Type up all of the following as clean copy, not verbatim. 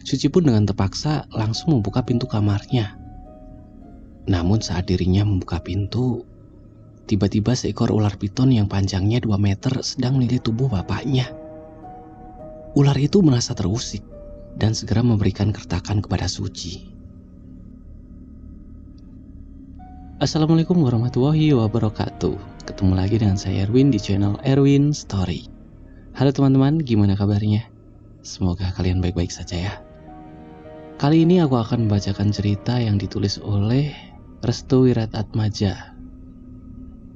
Suci pun dengan terpaksa langsung membuka pintu kamarnya. Namun saat dirinya membuka pintu, tiba-tiba seekor ular piton yang panjangnya 2 meter sedang melilit tubuh bapaknya. Ular itu merasa terusik dan segera memberikan kertakan kepada Suci. Assalamualaikum warahmatullahi wabarakatuh. Ketemu lagi dengan saya Erwin di channel Erwin Story. Halo teman-teman, gimana kabarnya? Semoga kalian baik-baik saja ya. Kali ini aku akan membacakan cerita yang ditulis oleh Restu Wiratmaja.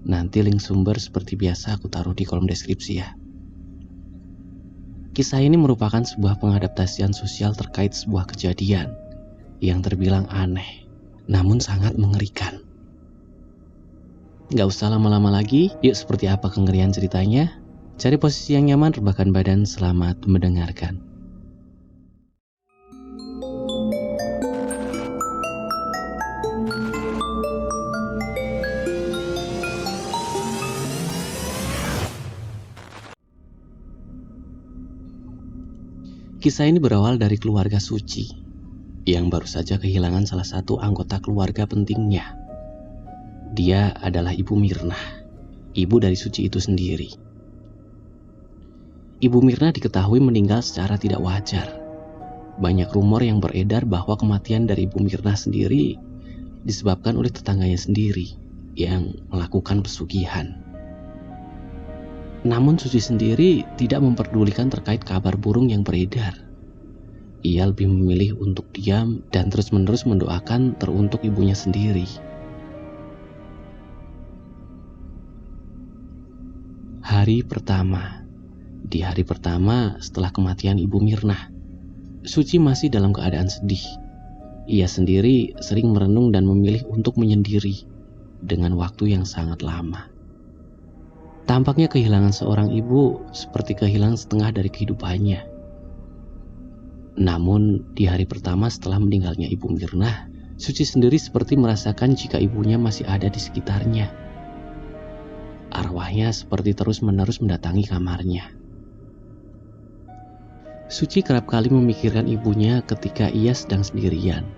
Nanti link sumber seperti biasa aku taruh di kolom deskripsi ya. Kisah ini merupakan sebuah pengadaptasian sosial terkait sebuah kejadian yang terbilang aneh, namun sangat mengerikan. Gak usah lama-lama lagi, yuk seperti apa kengerian ceritanya? Cari posisi yang nyaman, rebahkan badan, selamat mendengarkan. Kisah ini berawal dari keluarga Suci yang baru saja kehilangan salah satu anggota keluarga pentingnya. Dia adalah Ibu Mirnah, ibu dari Suci itu sendiri. Ibu Mirnah diketahui meninggal secara tidak wajar. Banyak rumor yang beredar bahwa kematian dari Ibu Mirnah sendiri disebabkan oleh tetangganya sendiri yang melakukan pesugihan. Namun Suci sendiri tidak memperdulikan terkait kabar burung yang beredar. Ia lebih memilih untuk diam dan terus-menerus mendoakan teruntuk ibunya sendiri. Hari pertama. Di hari pertama setelah kematian Ibu Mirnah, Suci masih dalam keadaan sedih. Ia sendiri sering merenung dan memilih untuk menyendiri dengan waktu yang sangat lama. Tampaknya kehilangan seorang ibu seperti kehilangan setengah dari kehidupannya. Namun di hari pertama setelah meninggalnya Ibu Mirnah, Suci sendiri seperti merasakan jika ibunya masih ada di sekitarnya. Arwahnya seperti terus-menerus mendatangi kamarnya. Suci kerap kali memikirkan ibunya ketika ia sedang sendirian.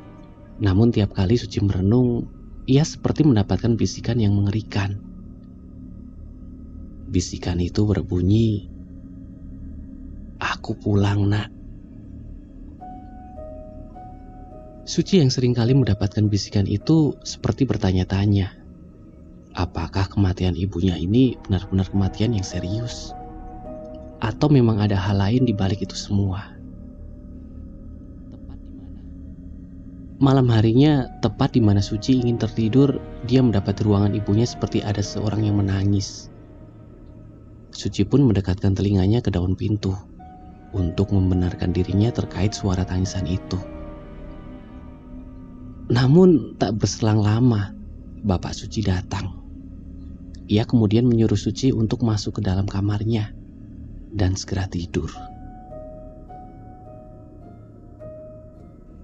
Namun tiap kali Suci merenung, ia seperti mendapatkan bisikan yang mengerikan. Bisikan itu berbunyi, "Aku pulang, Nak." Suci yang sering kali mendapatkan bisikan itu seperti bertanya-tanya, apakah kematian ibunya ini benar-benar kematian yang serius? Atau memang ada hal lain di balik itu semua? Malam harinya, tepat di mana Suci ingin tertidur, dia mendapat ruangan ibunya seperti ada seorang yang menangis. Suci pun mendekatkan telinganya ke daun pintu untuk membenarkan dirinya terkait suara tangisan itu. Namun tak berselang lama, Bapak Suci datang. Ia kemudian menyuruh Suci untuk masuk ke dalam kamarnya dan segera tidur.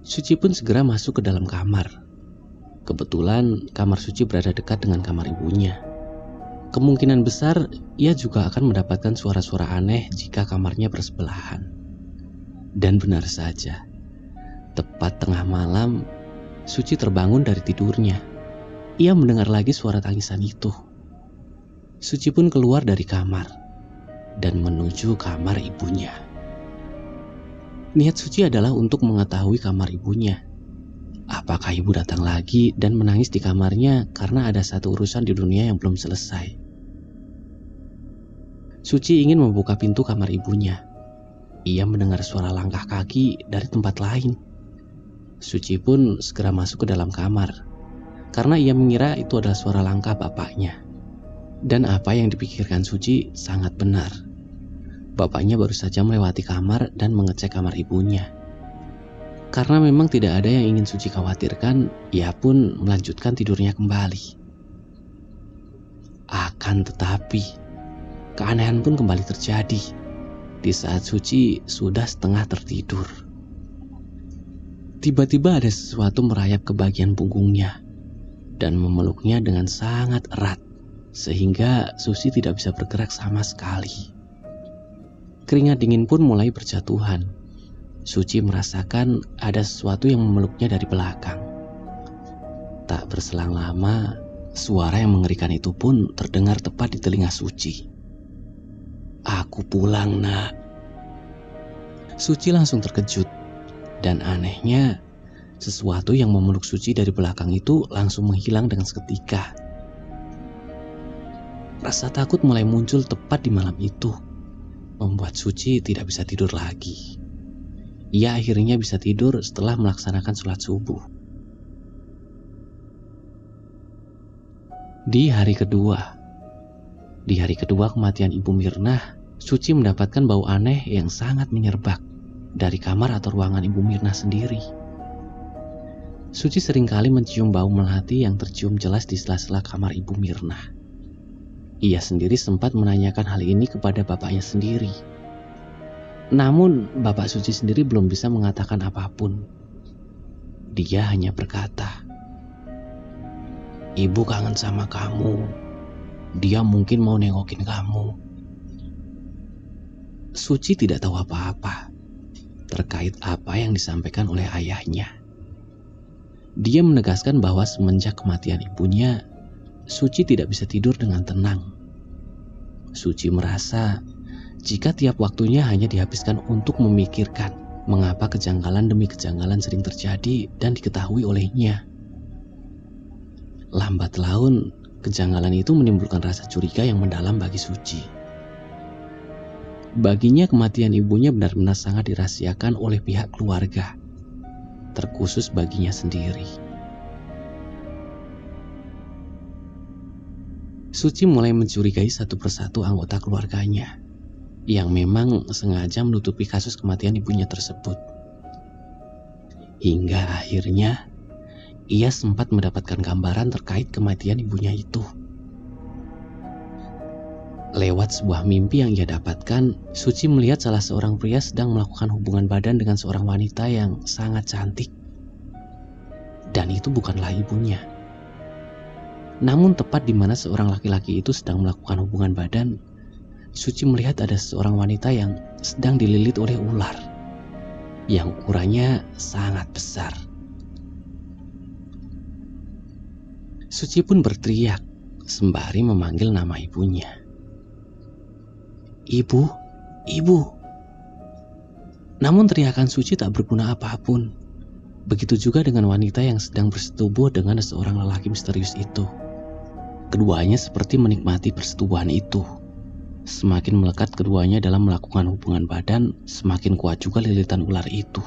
Suci pun segera masuk ke dalam kamar. Kebetulan kamar Suci berada dekat dengan kamar ibunya. Kemungkinan besar ia juga akan mendapatkan suara-suara aneh jika kamarnya bersebelahan. Dan benar saja, tepat tengah malam, Suci terbangun dari tidurnya. Ia mendengar lagi suara tangisan itu. Suci pun keluar dari kamar dan menuju kamar ibunya. Niat Suci adalah untuk mengetahui kamar ibunya. Apakah ibu datang lagi dan menangis di kamarnya karena ada satu urusan di dunia yang belum selesai? Suci ingin membuka pintu kamar ibunya. Ia mendengar suara langkah kaki dari tempat lain. Suci pun segera masuk ke dalam kamar, karena ia mengira itu adalah suara langkah bapaknya. Dan apa yang dipikirkan Suci sangat benar. Bapaknya baru saja melewati kamar dan mengecek kamar ibunya. Karena memang tidak ada yang ingin Suci khawatirkan, ia pun melanjutkan tidurnya kembali. Akan tetapi, keanehan pun kembali terjadi di saat Suci sudah setengah tertidur. Tiba-tiba ada sesuatu merayap ke bagian punggungnya dan memeluknya dengan sangat erat, sehingga Suci tidak bisa bergerak sama sekali. Keringat dingin pun mulai berjatuhan. Suci merasakan ada sesuatu yang memeluknya dari belakang. Tak berselang lama, suara yang mengerikan itu pun terdengar tepat di telinga Suci. "Aku pulang, Nak." Suci langsung terkejut, dan anehnya, sesuatu yang memeluk Suci dari belakang itu langsung menghilang dengan seketika. Rasa takut mulai muncul tepat di malam itu, membuat Suci tidak bisa tidur lagi. Ia akhirnya bisa tidur setelah melaksanakan sholat subuh. Di hari kedua kematian Ibu Mirnah, Suci mendapatkan bau aneh yang sangat menyerbak dari kamar atau ruangan Ibu Mirnah sendiri. Suci seringkali mencium bau melati yang tercium jelas di sela-sela kamar Ibu Mirnah. Ia sendiri sempat menanyakan hal ini kepada bapaknya sendiri. Namun, Bapak Suci sendiri belum bisa mengatakan apapun. Dia hanya berkata, "Ibu kangen sama kamu. Dia mungkin mau nengokin kamu." Suci tidak tahu apa-apa terkait apa yang disampaikan oleh ayahnya. Dia menegaskan bahwa semenjak kematian ibunya, Suci tidak bisa tidur dengan tenang. Suci merasa jika tiap waktunya hanya dihabiskan untuk memikirkan mengapa kejanggalan demi kejanggalan sering terjadi dan diketahui olehnya. Lambat laun, kejanggalan itu menimbulkan rasa curiga yang mendalam bagi Suci. Baginya kematian ibunya benar-benar sangat dirahasiakan oleh pihak keluarga, terkhusus baginya sendiri. Suci mulai mencurigai satu persatu anggota keluarganya yang memang sengaja menutupi kasus kematian ibunya tersebut. Hingga akhirnya ia sempat mendapatkan gambaran terkait kematian ibunya itu. Lewat sebuah mimpi yang ia dapatkan, Suci melihat salah seorang pria sedang melakukan hubungan badan dengan seorang wanita yang sangat cantik. Dan itu bukanlah ibunya. Namun tepat di mana seorang laki-laki itu sedang melakukan hubungan badan, Suci melihat ada seorang wanita yang sedang dililit oleh ular yang ukurannya sangat besar. Suci pun berteriak sembari memanggil nama ibunya. "Ibu, ibu." Namun teriakan Suci tak berguna apapun. Begitu juga dengan wanita yang sedang bersetubuh dengan seorang lelaki misterius itu. Keduanya seperti menikmati persetubuhan itu. Semakin melekat keduanya dalam melakukan hubungan badan, semakin kuat juga lilitan ular itu.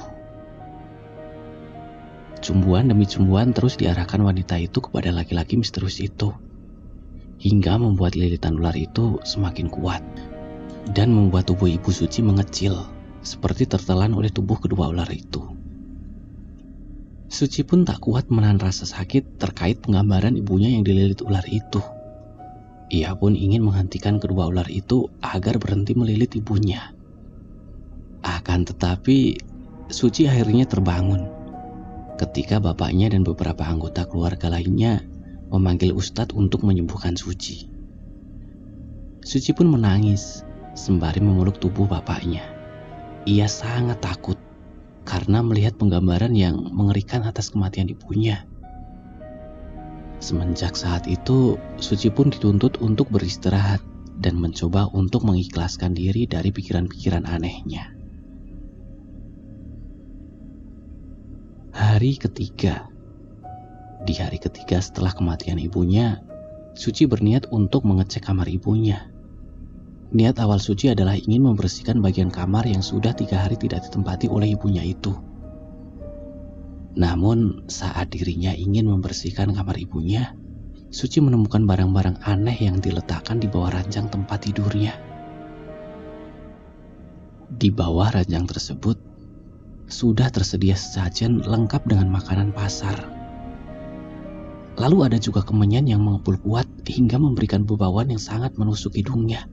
Cumbuan demi cumbuan terus diarahkan wanita itu kepada laki-laki misterius itu, hingga membuat lilitan ular itu semakin kuat dan membuat tubuh Ibu Suci mengecil, seperti tertelan oleh tubuh kedua ular itu. Suci pun tak kuat menahan rasa sakit terkait penggambaran ibunya yang dililit ular itu. Ia pun ingin menghentikan kedua ular itu agar berhenti melilit ibunya. Akan tetapi, Suci akhirnya terbangun ketika bapaknya dan beberapa anggota keluarga lainnya memanggil Ustadz untuk menyembuhkan Suci. Suci pun menangis sembari memeluk tubuh bapaknya. Ia sangat takut karena melihat penggambaran yang mengerikan atas kematian ibunya. Semenjak saat itu, Suci pun dituntut untuk beristirahat dan mencoba untuk mengikhlaskan diri dari pikiran-pikiran anehnya. Hari ketiga. Di hari ketiga setelah kematian ibunya, Suci berniat untuk mengecek kamar ibunya. Niat awal Suci adalah ingin membersihkan bagian kamar yang sudah 3 hari tidak ditempati oleh ibunya itu. Namun saat dirinya ingin membersihkan kamar ibunya, Suci menemukan barang-barang aneh yang diletakkan di bawah ranjang tempat tidurnya. Di bawah ranjang tersebut sudah tersedia sesajen lengkap dengan makanan pasar. Lalu ada juga kemenyan yang mengepul kuat hingga memberikan bauan yang sangat menusuk hidungnya.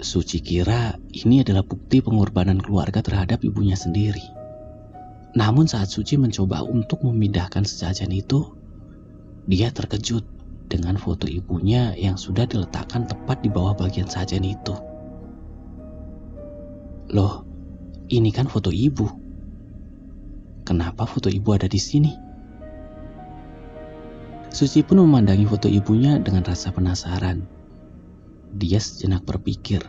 Suci kira ini adalah bukti pengorbanan keluarga terhadap ibunya sendiri. Namun saat Suci mencoba untuk memindahkan sesajen itu, dia terkejut dengan foto ibunya yang sudah diletakkan tepat di bawah bagian sajen itu. Loh, Ini kan foto ibu. Kenapa foto ibu ada di sini? Suci pun memandangi foto ibunya dengan rasa penasaran. Dia sejenak berpikir,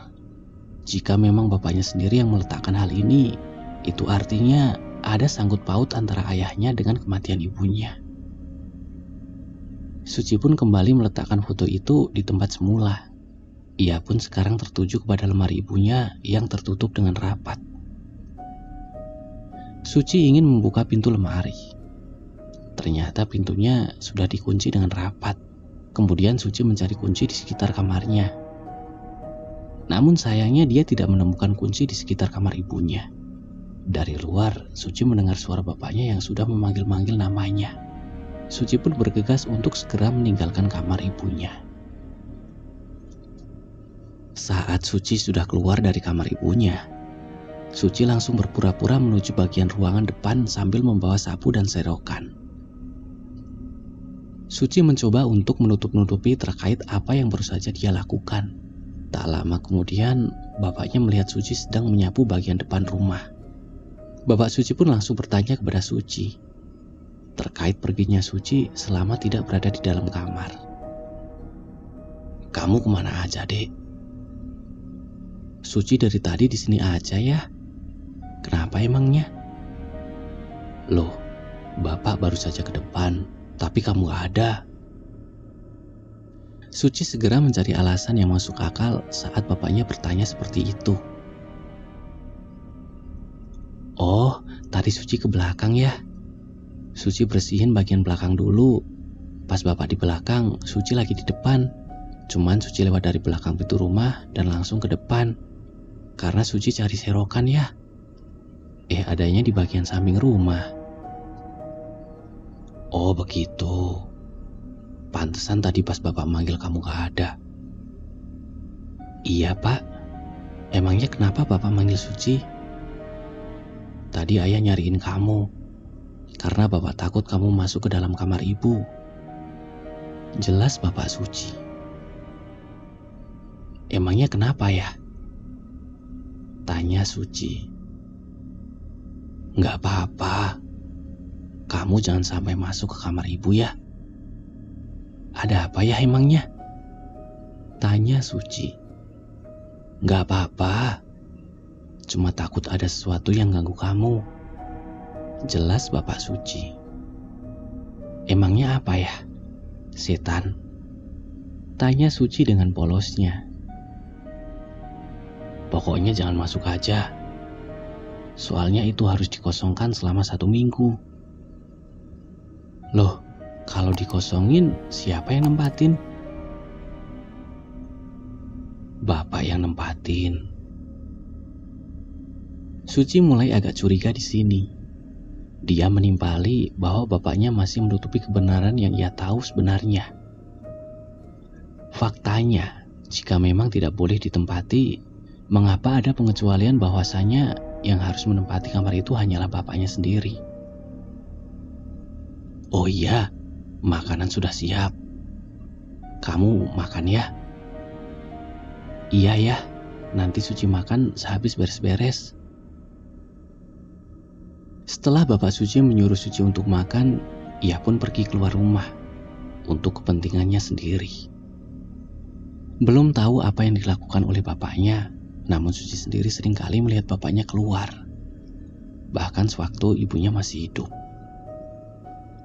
jika memang bapaknya sendiri yang meletakkan hal ini, itu artinya ada sangkut paut antara ayahnya dengan kematian ibunya. Suci pun kembali meletakkan foto itu di tempat semula. Ia pun sekarang tertuju kepada lemari ibunya yang tertutup dengan rapat. Suci ingin membuka pintu lemari. Ternyata pintunya sudah dikunci dengan rapat. Kemudian Suci mencari kunci di sekitar kamarnya. Namun sayangnya dia tidak menemukan kunci di sekitar kamar ibunya. Dari luar, Suci mendengar suara bapaknya yang sudah memanggil-manggil namanya. Suci pun bergegas untuk segera meninggalkan kamar ibunya. Saat Suci sudah keluar dari kamar ibunya, Suci langsung berpura-pura menuju bagian ruangan depan sambil membawa sapu dan serokan. Suci mencoba untuk menutup-nutupi terkait apa yang baru saja dia lakukan. Tak lama kemudian, bapaknya melihat Suci sedang menyapu bagian depan rumah. Bapak Suci pun langsung bertanya kepada Suci terkait perginya Suci selama tidak berada di dalam kamar. "Kamu kemana aja, Dek?" "Suci dari tadi di sini aja ya. Kenapa emangnya?" "Loh, Bapak baru saja ke depan, tapi kamu gak ada." Suci segera mencari alasan yang masuk akal saat bapaknya bertanya seperti itu. "Oh, tadi Suci ke belakang ya. Suci bersihin bagian belakang dulu. Pas Bapak di belakang, Suci lagi di depan. Cuman Suci lewat dari belakang pintu rumah dan langsung ke depan. Karena Suci cari serokan ya. Adanya di bagian samping rumah." "Oh begitu. Pantesan tadi pas Bapak manggil kamu gak ada." "Iya Pak. Emangnya kenapa Bapak manggil Suci?" "Tadi Ayah nyariin kamu. Karena Bapak takut kamu masuk ke dalam kamar ibu." Jelas Bapak Suci. "Emangnya kenapa ya?" tanya Suci. "Nggak apa-apa. Kamu jangan sampai masuk ke kamar ibu ya." "Ada apa ya emangnya?" tanya Suci. "Nggak apa-apa. Cuma takut ada sesuatu yang ganggu kamu." Jelas Bapak Suci. "Emangnya apa ya? Setan?" tanya Suci dengan polosnya. "Pokoknya jangan masuk aja. Soalnya itu harus dikosongkan selama 1 minggu." "Loh, kalau dikosongin siapa yang nempatin?" "Bapak yang nempatin." Suci mulai agak curiga di sini. Dia menimpali bahwa bapaknya masih menutupi kebenaran yang ia tahu sebenarnya. Faktanya, jika memang tidak boleh ditempati, mengapa ada pengecualian bahwasanya yang harus menempati kamar itu hanyalah bapaknya sendiri? "Oh iya, makanan sudah siap. Kamu makan ya?" "Iya ya, nanti Suci makan sehabis beres-beres." Setelah Bapak Suci menyuruh Suci untuk makan, ia pun pergi keluar rumah untuk kepentingannya sendiri. Belum tahu apa yang dilakukan oleh bapaknya, namun Suci sendiri seringkali melihat bapaknya keluar, bahkan sewaktu ibunya masih hidup.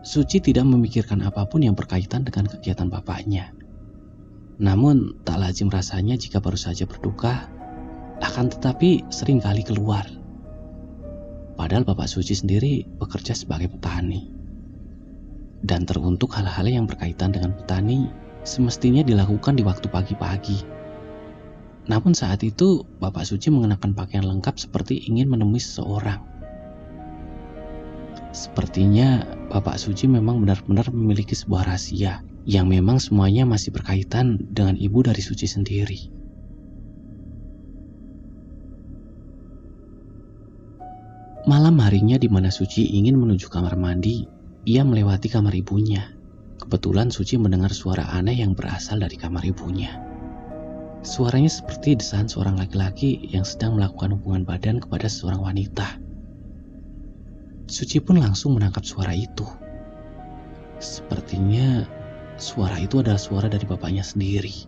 Suci tidak memikirkan apapun yang berkaitan dengan kegiatan bapaknya. Namun tak lazim rasanya jika baru saja berduka, akan tetapi seringkali keluar. Padahal Bapak Suci sendiri bekerja sebagai petani. Dan teruntuk hal-hal yang berkaitan dengan petani semestinya dilakukan di waktu pagi-pagi. Namun saat itu Bapak Suci mengenakan pakaian lengkap seperti ingin menemui seseorang. Sepertinya Bapak Suci memang benar-benar memiliki sebuah rahasia yang memang semuanya masih berkaitan dengan ibu dari Suci sendiri. Malam harinya di mana Suci ingin menuju kamar mandi, ia melewati kamar ibunya. Kebetulan Suci mendengar suara aneh yang berasal dari kamar ibunya. Suaranya seperti desahan seorang laki-laki yang sedang melakukan hubungan badan kepada seorang wanita. Suci pun langsung menangkap suara itu. Sepertinya suara itu adalah suara dari bapaknya sendiri.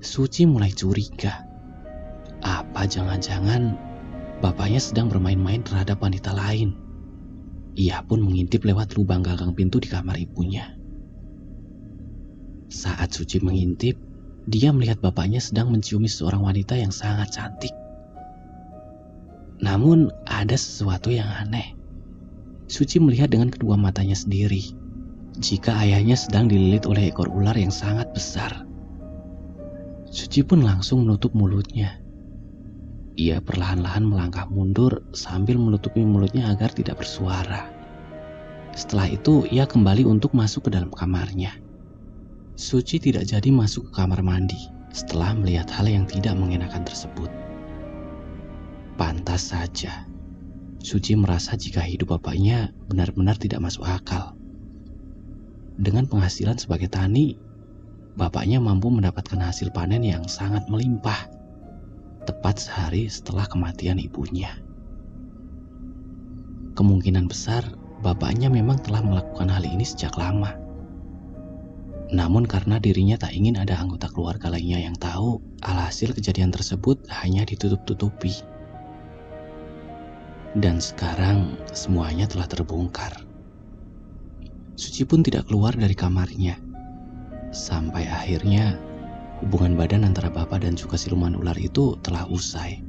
Suci mulai curiga. Apa jangan-jangan bapaknya sedang bermain-main terhadap wanita lain? Ia pun mengintip lewat lubang gagang pintu di kamar ibunya. Saat Suci mengintip, dia melihat bapaknya sedang menciumi seorang wanita yang sangat cantik. Namun ada sesuatu yang aneh. Suci melihat dengan kedua matanya sendiri jika ayahnya sedang dililit oleh ekor ular yang sangat besar. Suci pun langsung menutup mulutnya. Ia perlahan-lahan melangkah mundur sambil menutupi mulutnya agar tidak bersuara. Setelah itu ia kembali untuk masuk ke dalam kamarnya. Suci tidak jadi masuk ke kamar mandi setelah melihat hal yang tidak mengenakan tersebut. Pantas saja, Suci merasa jika hidup bapaknya benar-benar tidak masuk akal. Dengan penghasilan sebagai tani, bapaknya mampu mendapatkan hasil panen yang sangat melimpah, tepat sehari setelah kematian ibunya. Kemungkinan besar bapaknya memang telah melakukan hal ini sejak lama. Namun karena dirinya tak ingin ada anggota keluarga lainnya yang tahu, alhasil kejadian tersebut hanya ditutup-tutupi. Dan sekarang semuanya telah terbongkar. Suci pun tidak keluar dari kamarnya. Sampai akhirnya hubungan badan antara bapak dan juga siluman ular itu telah usai.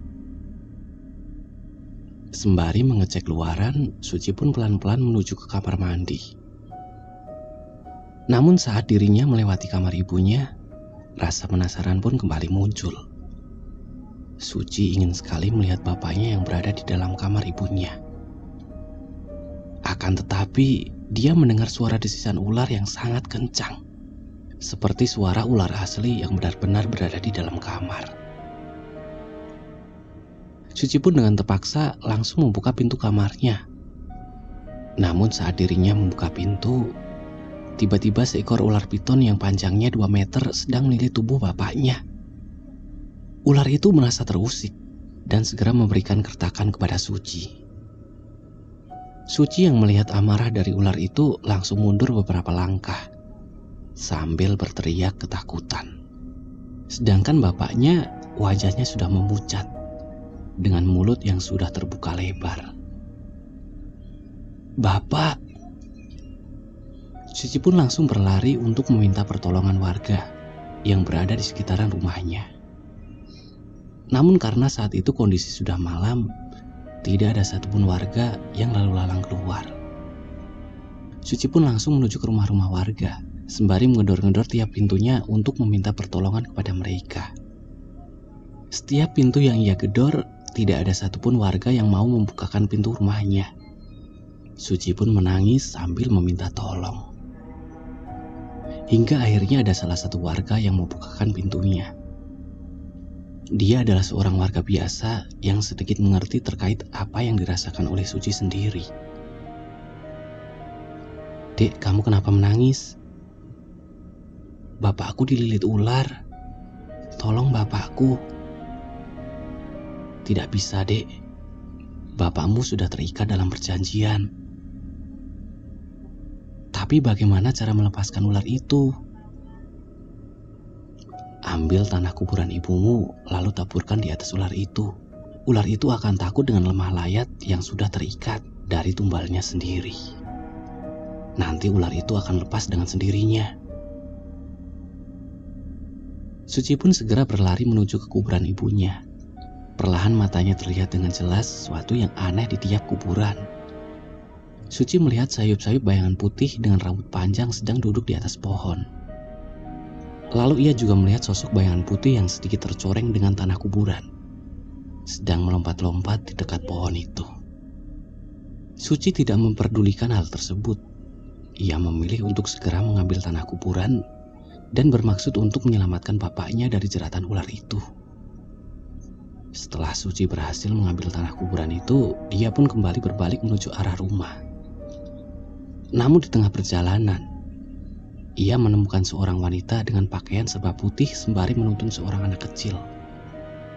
Sembari mengecek luaran, Suci pun pelan-pelan menuju ke kamar mandi. Namun saat dirinya melewati kamar ibunya, rasa penasaran pun kembali muncul. Suci ingin sekali melihat bapaknya yang berada di dalam kamar ibunya. Akan tetapi, dia mendengar suara desisan ular yang sangat kencang, seperti suara ular asli yang benar-benar berada di dalam kamar. Suci pun dengan terpaksa langsung membuka pintu kamarnya. Namun saat dirinya membuka pintu, tiba-tiba seekor ular piton yang panjangnya 2 meter sedang melilit tubuh bapaknya. Ular itu merasa terusik dan segera memberikan kertakan kepada Suci. Suci yang melihat amarah dari ular itu langsung mundur beberapa langkah sambil berteriak ketakutan. Sedangkan bapaknya wajahnya sudah memucat dengan mulut yang sudah terbuka lebar. "Bapak!" Suci pun langsung berlari untuk meminta pertolongan warga yang berada di sekitaran rumahnya. Namun karena saat itu kondisi sudah malam, tidak ada satupun warga yang lalu lalang keluar. Suci pun langsung menuju ke rumah-rumah warga, sembari menggedor-gedor tiap pintunya untuk meminta pertolongan kepada mereka. Setiap pintu yang ia gedor, tidak ada satupun warga yang mau membukakan pintu rumahnya. Suci pun menangis sambil meminta tolong. Hingga akhirnya ada salah satu warga yang membukakan pintunya. Dia adalah seorang warga biasa yang sedikit mengerti terkait apa yang dirasakan oleh Suci sendiri. "Dek, kamu kenapa menangis?" "Bapakku dililit ular. Tolong bapakku." "Tidak bisa, Dek. Bapakmu sudah terikat dalam perjanjian. Tapi bagaimana cara melepaskan ular itu?" "Ambil tanah kuburan ibumu lalu taburkan di atas ular itu. Ular itu akan takut dengan lemah layat yang sudah terikat dari tumbalnya sendiri. Nanti ular itu akan lepas dengan sendirinya." Suci pun segera berlari menuju ke kuburan ibunya. Perlahan matanya terlihat dengan jelas sesuatu yang aneh di tiap kuburan. Suci melihat sayup-sayup bayangan putih dengan rambut panjang sedang duduk di atas pohon. Lalu ia juga melihat sosok bayangan putih yang sedikit tercoreng dengan tanah kuburan, sedang melompat-lompat di dekat pohon itu. Suci tidak memperdulikan hal tersebut. Ia memilih untuk segera mengambil tanah kuburan dan bermaksud untuk menyelamatkan bapaknya dari jeratan ular itu. Setelah Suci berhasil mengambil tanah kuburan itu, dia pun kembali berbalik menuju arah rumah. Namun di tengah perjalanan, ia menemukan seorang wanita dengan pakaian serba putih sembari menuntun seorang anak kecil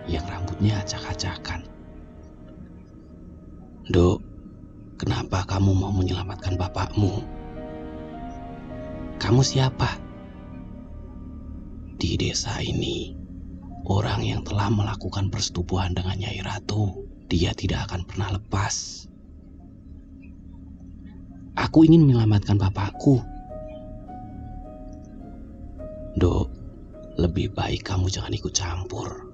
yang rambutnya acak-acakan. "Dok, kenapa kamu mau menyelamatkan bapakmu? Kamu siapa?" "Di desa ini, orang yang telah melakukan persetubuhan dengan Nyai Ratu, dia tidak akan pernah lepas. Aku ingin menyelamatkan bapakku." "Dok, lebih baik kamu jangan ikut campur.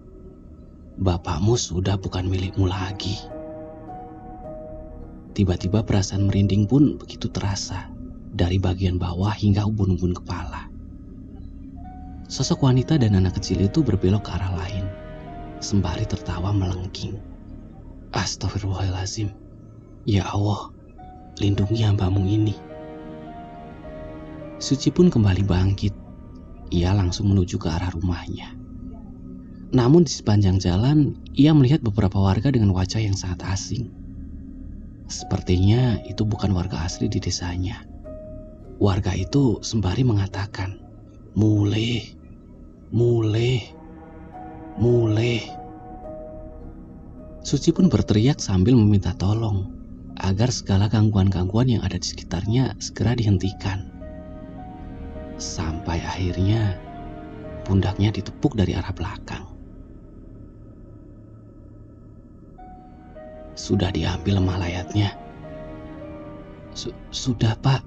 Bapakmu sudah bukan milikmu lagi." Tiba-tiba perasaan merinding pun begitu terasa dari bagian bawah hingga ubun-ubun kepala. Sosok wanita dan anak kecil itu berbelok ke arah lain, sembari tertawa melengking. "Astagfirullahaladzim. Ya Allah, lindungi hambamu ini." Suci pun kembali bangkit. Ia langsung menuju ke arah rumahnya. Namun di sepanjang jalan, ia melihat beberapa warga dengan wajah yang sangat asing. Sepertinya itu bukan warga asli di desanya. Warga itu sembari mengatakan, "Muleh, muleh, muleh." Suci pun berteriak sambil meminta tolong agar segala gangguan-gangguan yang ada di sekitarnya segera dihentikan. Sampai akhirnya pundaknya ditepuk dari arah belakang. "Sudah diambil lemah layatnya?" Sudah, Pak."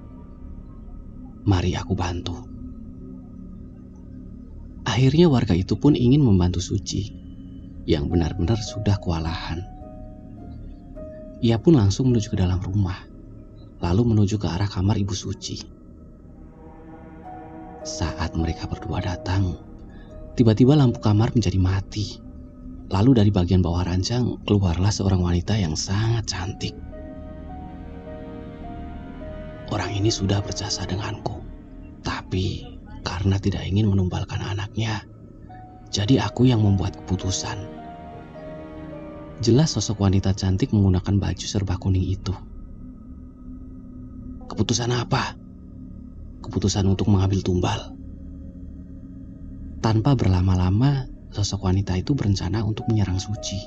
"Mari aku bantu." Akhirnya warga itu pun ingin membantu Suci yang benar-benar sudah kewalahan. Ia pun langsung menuju ke dalam rumah, lalu menuju ke arah kamar Ibu Suci. Saat mereka berdua datang, tiba-tiba lampu kamar menjadi mati. Lalu dari bagian bawah ranjang keluarlah seorang wanita yang sangat cantik. "Orang ini sudah berjasa denganku, tapi karena tidak ingin menumbalkan anaknya, jadi aku yang membuat keputusan." Jelas sosok wanita cantik menggunakan baju serba kuning itu. "Keputusan apa?" "Keputusan untuk mengambil tumbal." Tanpa berlama-lama, sosok wanita itu berencana untuk menyerang Suci.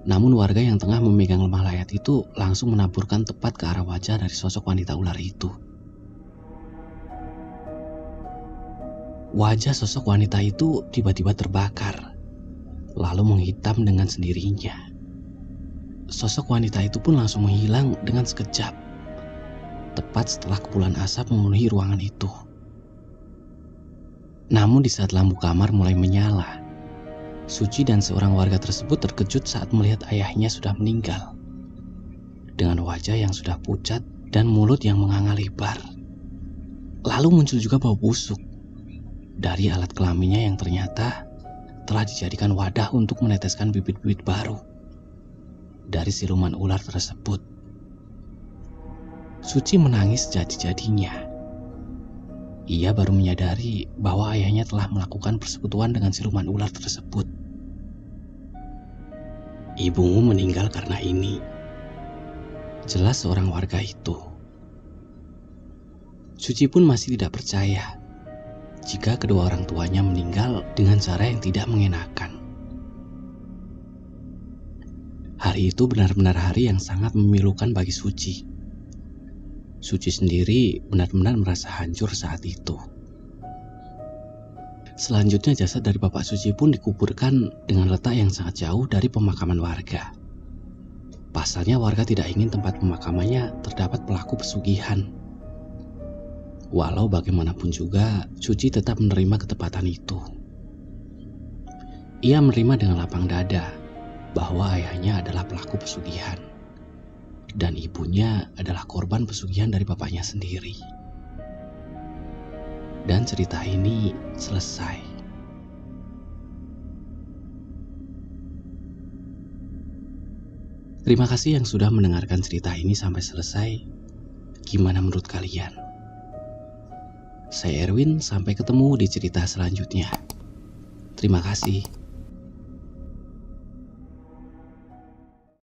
Namun warga yang tengah memegang lemah layat itu langsung menaburkan tepat ke arah wajah dari sosok wanita ular itu. Wajah sosok wanita itu tiba-tiba terbakar, lalu menghitam dengan sendirinya. Sosok wanita itu pun langsung menghilang dengan sekejap, tepat setelah kepulan asap memenuhi ruangan itu. Namun di saat lampu kamar mulai menyala, Suci dan seorang warga tersebut terkejut saat melihat ayahnya sudah meninggal, dengan wajah yang sudah pucat dan mulut yang menganga lebar. Lalu muncul juga bau busuk dari alat kelaminnya yang ternyata telah dijadikan wadah untuk meneteskan bibit-bibit baru dari siluman ular tersebut. Suci menangis jadi-jadinya. Ia baru menyadari bahwa ayahnya telah melakukan persekutuan dengan siluman ular tersebut. "Ibumu meninggal karena ini," jelas seorang warga itu. Suci pun masih tidak percaya jika kedua orang tuanya meninggal dengan cara yang tidak mengenakan. Hari itu benar-benar hari yang sangat memilukan bagi Suci. Suci sendiri benar-benar merasa hancur saat itu. Selanjutnya jasad dari Bapak Suci pun dikuburkan dengan letak yang sangat jauh dari pemakaman warga. Pasalnya warga tidak ingin tempat pemakamannya terdapat pelaku pesugihan. Walau bagaimanapun juga, Suci tetap menerima ketepatan itu. Ia menerima dengan lapang dada bahwa ayahnya adalah pelaku pesugihan dan ibunya adalah korban pesugihan dari bapaknya sendiri. Dan cerita ini selesai. Terima kasih yang sudah mendengarkan cerita ini sampai selesai. Gimana menurut kalian? Saya Erwin, sampai ketemu di cerita selanjutnya. Terima kasih.